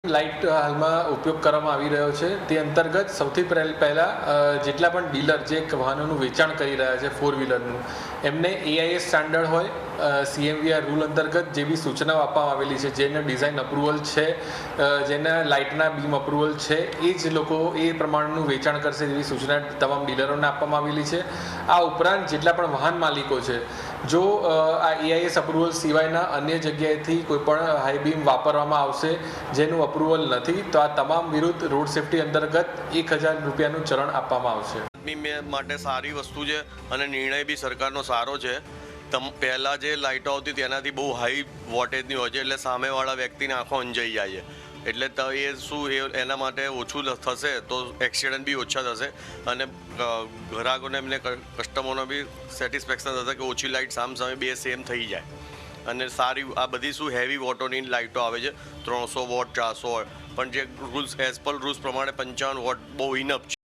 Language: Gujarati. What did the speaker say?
લાઇટ હાલમાં ઉપયોગ કરવામાં આવી રહ્યો છે તે અંતર્ગત સૌથી પહેલાં જેટલા પણ ડીલર જે વાહનોનું વેચાણ કરી રહ્યા છે ફોર વ્હીલરનું એમને AIS સ્ટાન્ડર્ડ હોય CMVR રૂલ અંતર્ગત જે બી સૂચનાઓ આપવામાં આવેલી છે, જેને ડિઝાઇન અપ્રુવલ છે, જેના લાઇટના બીમ અપ્રુવલ છે, એ જ લોકો એ પ્રમાણેનું વેચાણ કરશે એવી સૂચના તમામ ડીલરોને આપવામાં આવેલી છે. આ ઉપરાંત જેટલા પણ વાહન માલિકો છે, જો આ AIS અપ્રુવલ સિવાયના અન્ય જગ્યાએથી કોઈ પણ હાઈ બીમ વાપરવામાં આવશે જેનું અપ્રુવલ નથી તો આ તમામ વિરુદ્ધ રોડ સેફ્ટી અંતર્ગત 1000 રૂપિયાનું ચલણ આપવામાં આવશે. માટે સારી વસ્તુ છે અને નિર્ણય બી સરકારનો સારો છે. પહેલાં જે લાઇટો આવતી તેનાથી બહુ હાઈ વોટેજની હોય છે, એટલે સામેવાળા વ્યક્તિને આંખો અંજાઈ જાય છે. એટલે તો એ શું એના માટે ઓછું થશે તો એક્સિડન્ટ બી ઓછા થશે અને ગ્રાહકોને એમને કસ્ટમરનો બી સેટિસ્ફેક્શન થશે કે ઓછી લાઇટ સામે બે સેમ થઈ જાય. અને સારી આ બધી શું હેવી વોટોની લાઇટો આવે છે 300 વોટ 400 વોટ, પણ જે રૂલ્સ એઝ પર રૂલ્સ પ્રમાણે 55 વોટ બહુ ઇનફ છે.